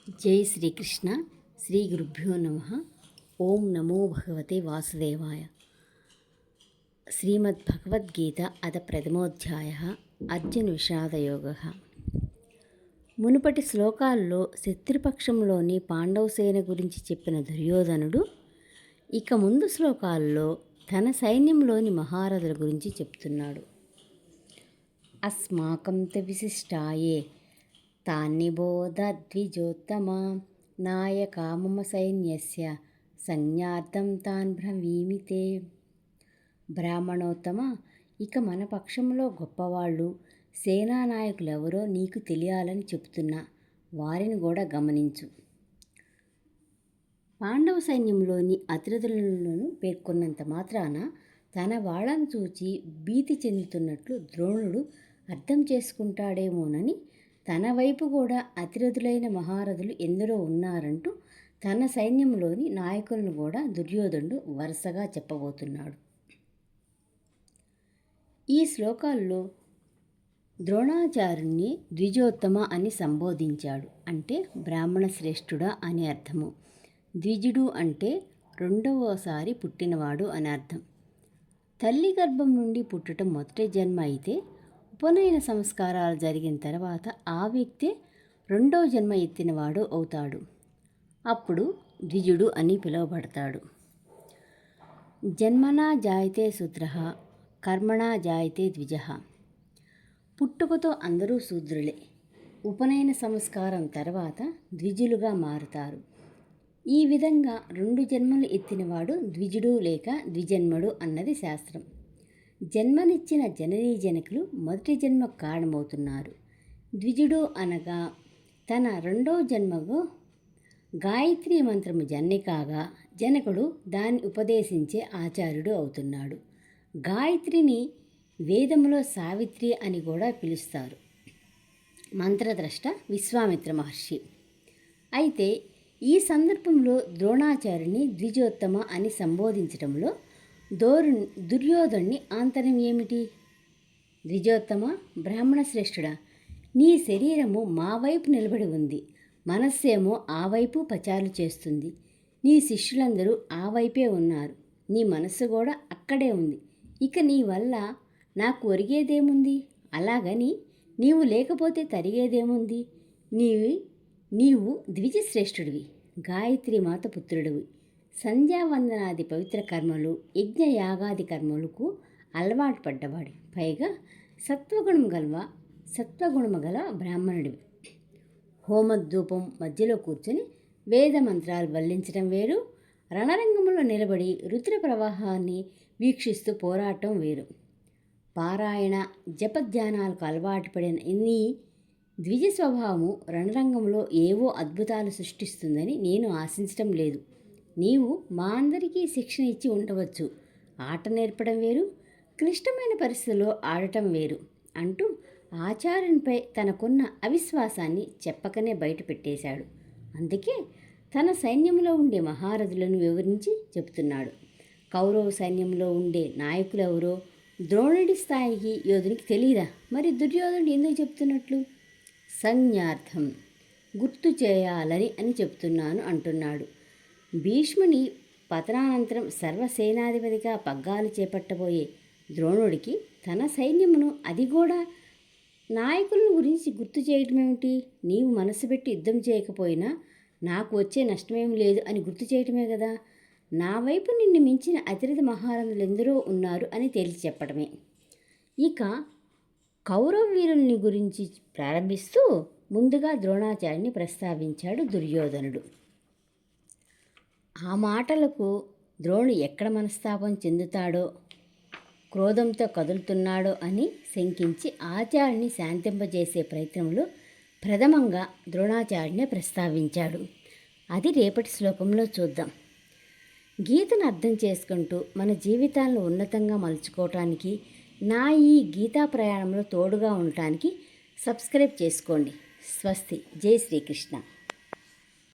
జై శ్రీకృష్ణ. శ్రీ గురుభ్యో నమః. ఓం నమో భగవతే వాసుదేవాయ. శ్రీమద్భగవద్గీత అథ ప్రథమోధ్యాయః అర్జున విషాదయోగః. మునుపటి శ్లోకాల్లో శత్రుపక్షంలోని పాండవసేన గురించి చెప్పిన దుర్యోధనుడు ఇక ముందు శ్లోకాల్లో తన సైన్యంలోని మహారథుల గురించి చెప్తున్నాడు. అస్మాకం తు విశిష్టాయే తాన్నిబోధ ద్విజోత్తమా నాయకా మమ సైన్యస్య సంజ్ఞార్థం తాన్ బ్రవీమితే. బ్రాహ్మణోత్తమ, ఇక మన పక్షంలో గొప్పవాళ్ళు సేనానాయకులెవరో నీకు తెలియాలని చెప్తున్నా, వారిని కూడా గమనించు. పాండవ సైన్యంలోని అతిరథులను పేర్కొన్నంత మాత్రాన తన వాళ్ళను చూచి భీతి చెందుతున్నట్లు ద్రోణుడు అర్థం చేసుకుంటాడేమోనని తన వైపు కూడా అతిరథులైన మహారథులు ఎందరో ఉన్నారంటూ తన సైన్యంలోని నాయకులను కూడా దుర్యోధనుడు వరుసగా చెప్పబోతున్నాడు. ఈ శ్లోకాల్లో ద్రోణాచార్యుని ద్విజోత్తమ అని సంబోధించాడు. అంటే బ్రాహ్మణ శ్రేష్ఠుడా అని అర్థము. ద్విజుడు అంటే రెండవసారి పుట్టినవాడు అని అర్థం. తల్లి గర్భం నుండి పుట్టడం మొదటి జన్మ అయితే ఉపనయన సంస్కారాలు జరిగిన తర్వాత ఆ వ్యక్తే రెండో జన్మ ఎత్తినవాడు అవుతాడు. అప్పుడు ద్విజుడు అని పిలువబడతాడు. జన్మనా జాయతే శూద్రః కర్మణా జాయతే ద్విజః. పుట్టుకతో అందరూ శూద్రులే. ఉపనయన సంస్కారం తర్వాత ద్విజులుగా మారుతారు. ఈ విధంగా రెండు జన్మలు ఎత్తినవాడు ద్విజుడు లేక ద్విజన్మడు అన్నది శాస్త్రం. జన్మనిచ్చిన జననీ జనకులు మొదటి జన్మకు కారణమవుతున్నారు. ద్విజుడు అనగా తన రెండో జన్మకు గాయత్రీ మంత్రము జనని కాగా జనకుడు దాన్ని ఉపదేశించే ఆచార్యుడు అవుతున్నాడు. గాయత్రిని వేదములో సావిత్రి అని కూడా పిలుస్తారు. మంత్రద్రష్ట విశ్వామిత్ర మహర్షి. అయితే ఈ సందర్భంలో ద్రోణాచార్యుని ద్విజోత్తమ అని సంబోధించడంలో దుర్యోధనుని ఆంతర్యం ఏమిటి? ద్విజోత్తమ, బ్రాహ్మణ శ్రేష్ఠుడా, నీ శరీరము మా వైపు నిలబడి ఉంది, మనస్సేమో ఆ వైపు పచారులు చేస్తుంది. నీ శిష్యులందరూ ఆ వైపే ఉన్నారు, నీ మనస్సు కూడా అక్కడే ఉంది. ఇక నీ వల్ల నాకు ఒరిగేదేముంది? అలాగని నీవు లేకపోతే తరిగేదేముంది? నీవు ద్విజశ్రేష్ఠుడివి, గాయత్రి మాత పుత్రుడివి. సంధ్యావందనాది పవిత్ర కర్మలు, యజ్ఞయాగాది కర్మలకు అలవాటు పడ్డవాడి, పైగా సత్వగుణము గల బ్రాహ్మణుడివి. హోమధూపం మధ్యలో కూర్చొని వేద మంత్రాలు వల్లించడం వేరు, రణరంగంలో నిలబడి రుద్ర ప్రవాహాన్ని వీక్షిస్తూ పోరాటం వేరు. పారాయణ జపధ్యానాలకు అలవాటు పడిన నీ ద్విజ స్వభావము రణరంగంలో ఏవో అద్భుతాలు సృష్టిస్తుందని నేను ఆశించటం లేదు. నీవు మా అందరికీ శిక్షణ ఇచ్చి ఉండవచ్చు, ఆట నేర్పడం వేరు, క్లిష్టమైన పరిస్థితుల్లో ఆడటం వేరు అంటూ ఆచార్యునిపై తనకున్న అవిశ్వాసాన్ని చెప్పకనే బయట పెట్టేశాడు. అందుకే తన సైన్యంలో ఉండే మహారథులను వివరించి చెబుతున్నాడు. కౌరవ సైన్యంలో ఉండే నాయకులెవరో ద్రోణుడి స్థాయికి యోధునికి తెలియదా? మరి దుర్యోధనుడు ఎందుకు చెప్తున్నట్లు? సంజ్ఞార్థం, గుర్తు చేయాలని అని చెప్తున్నాను అంటున్నాడు. భీష్ముని పతనానంతరం సర్వసేనాధిపతిగా పగ్గాలు చేపట్టబోయే ద్రోణుడికి తన సైన్యమును, అది కూడా నాయకులను గురించి గుర్తు చేయటమేమిటి? నీవు మనసు పెట్టి యుద్ధం చేయకపోయినా నాకు వచ్చే నష్టమేం లేదు అని గుర్తు చేయటమే కదా. నా వైపు నిన్ను మించిన అతిరథ మహారథులు ఎందరో ఉన్నారు అని తేల్చి చెప్పడమే. ఇక కౌరవ వీరుల్ని గురించి ప్రారంభిస్తూ ముందుగా ద్రోణాచార్యుని ప్రస్తావించాడు దుర్యోధనుడు. ఆ మాటలకు ద్రోణుడు ఎక్కడ మనస్తాపం చెందుతాడో, క్రోధంతో కదులుతున్నాడో అని శంకించి ఆచార్యుని శాంతింపజేసే ప్రయత్నంలో ప్రథమంగా ద్రోణాచార్యునే ప్రస్తావించాడు. అది రేపటి శ్లోకంలో చూద్దాం. గీతను అర్థం చేసుకుంటూ మన జీవితాలను ఉన్నతంగా మలుచుకోవటానికి, నా ఈ గీతా ప్రయాణంలో తోడుగా ఉండటానికి సబ్స్క్రైబ్ చేసుకోండి. స్వస్తి. జై శ్రీకృష్ణ.